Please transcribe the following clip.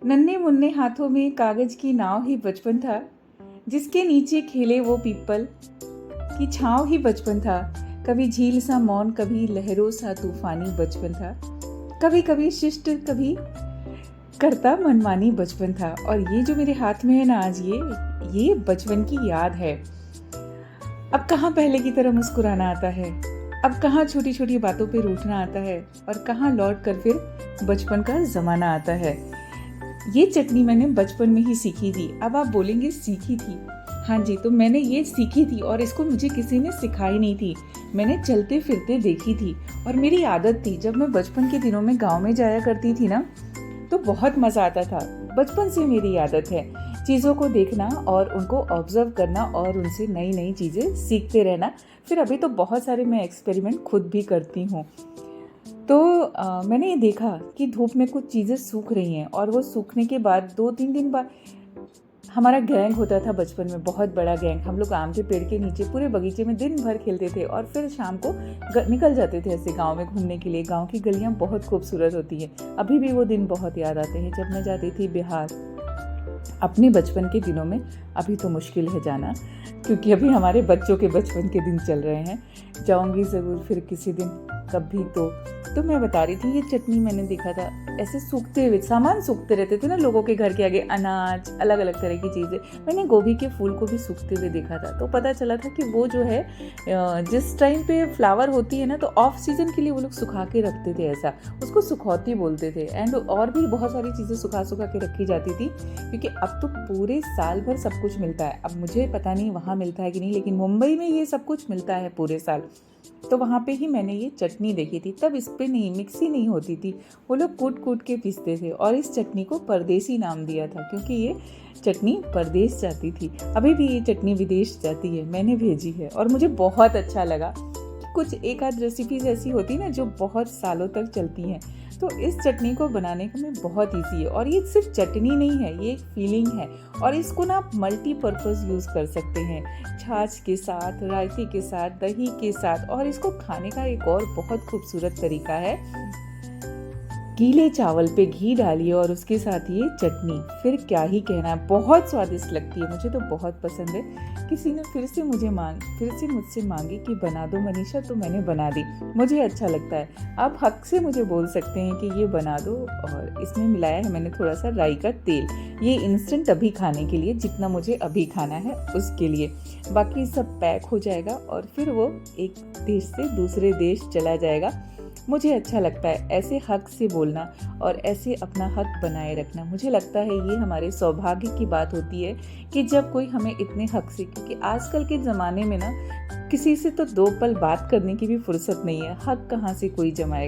नन्हे मुन्ने हाथों में कागज की नाव ही बचपन था, जिसके नीचे खेले वो पीपल की छाँव ही बचपन था। कभी झील सा मौन, कभी लहरों सा तूफानी बचपन था। कभी कभी शिष्ट, कभी करता मनमानी बचपन था। और ये जो मेरे हाथ में है ना आज, ये बचपन की याद है। अब कहाँ पहले की तरह मुस्कुराना आता है, अब कहाँ छोटी छोटी बातों पे रूठना आता है, और कहाँ लौट कर फिर बचपन का जमाना आता है। ये चटनी मैंने बचपन में ही सीखी थी। अब आप बोलेंगे सीखी थी, हाँ जी, तो मैंने ये सीखी थी और इसको मुझे किसी ने सिखाई नहीं थी। मैंने चलते फिरते देखी थी और मेरी आदत थी। जब मैं बचपन के दिनों में गांव में जाया करती थी ना, तो बहुत मज़ा आता था। बचपन से मेरी आदत है चीज़ों को देखना और उनको ऑब्जर्व करना और उनसे नई नई चीज़ें सीखते रहना। फिर अभी तो बहुत सारे मैं एक्सपेरिमेंट खुद भी करती हूँ। तो मैंने ये देखा कि धूप में कुछ चीज़ें सूख रही हैं, और वो सूखने के बाद 2-3 दिन बाद हमारा गैंग होता था बचपन में, बहुत बड़ा गैंग। हम लोग आम के पेड़ के नीचे पूरे बगीचे में दिन भर खेलते थे और फिर शाम को निकल जाते थे ऐसे गांव में घूमने के लिए। गांव की गलियां बहुत खूबसूरत होती हैं। अभी भी वो दिन बहुत याद आते हैं जब मैं जाती थी बिहार अपने बचपन के दिनों में। अभी तो मुश्किल है जाना, क्योंकि अभी हमारे बच्चों के बचपन के दिन चल रहे हैं। जाऊंगी ज़रूर फिर किसी दिन, कभी तो मैं बता रही थी, ये चटनी मैंने देखा था ऐसे सूखते हुए, सामान सूखते रहते थे ना लोगों के घर के आगे, अनाज, अलग अलग तरह की चीज़ें। मैंने गोभी के फूल को भी सूखते हुए देखा था, तो पता चला था कि वो जो है जिस टाइम पे फ्लावर होती है ना, तो ऑफ सीजन के लिए वो लोग सुखा के रखते थे, ऐसा उसको सुखौती बोलते थे। एंड और भी बहुत सारी चीज़ें सुखा के रखी जाती थी, क्योंकि अब तो पूरे साल भर सब कुछ मिलता है। अब मुझे पता नहीं वहाँ मिलता है कि नहीं, लेकिन मुंबई में ये सब कुछ मिलता है पूरे साल। तो वहाँ पे ही मैंने ये चटनी देखी थी। तब इस पे नहीं, मिक्सी नहीं होती थी, वो लोग कूट के पीसते थे। और इस चटनी को परदेसी नाम दिया था, क्योंकि ये चटनी परदेश जाती थी। अभी भी ये चटनी विदेश जाती है, मैंने भेजी है और मुझे बहुत अच्छा लगा। कुछ एक आध रेसिपीज ऐसी होती है ना जो बहुत सालों तक चलती हैं, तो इस चटनी को बनाने का में बहुत ईजी है। और ये सिर्फ चटनी नहीं है, ये एक फीलिंग है। और इसको ना आप मल्टीपर्पज़ यूज़ कर सकते हैं, छाछ के साथ, रायते के साथ, दही के साथ। और इसको खाने का एक और बहुत खूबसूरत तरीका है, गीले चावल पे घी डालिए और उसके साथ ये चटनी, फिर क्या ही कहना है, बहुत स्वादिष्ट लगती है। मुझे तो बहुत पसंद है। किसी ने फिर से मुझसे मांगी कि बना दो मनीषा, तो मैंने बना दी। मुझे अच्छा लगता है। आप हक से मुझे बोल सकते हैं कि ये बना दो। और इसमें मिलाया है मैंने थोड़ा सा राई का तेल, ये इंस्टेंट अभी खाने के लिए, जितना मुझे अभी खाना है उसके लिए। बाकी सब पैक हो जाएगा और फिर वो एक देश से दूसरे देश चला जाएगा। मुझे अच्छा लगता है ऐसे हक से बोलना और ऐसे अपना हक बनाए रखना। मुझे लगता है ये हमारे सौभाग्य की बात होती है कि जब कोई हमें इतने हक से, क्योंकि आजकल के ज़माने में ना किसी से तो 2 पल बात करने की भी फुर्सत नहीं है, हक कहाँ से कोई जमाएगा।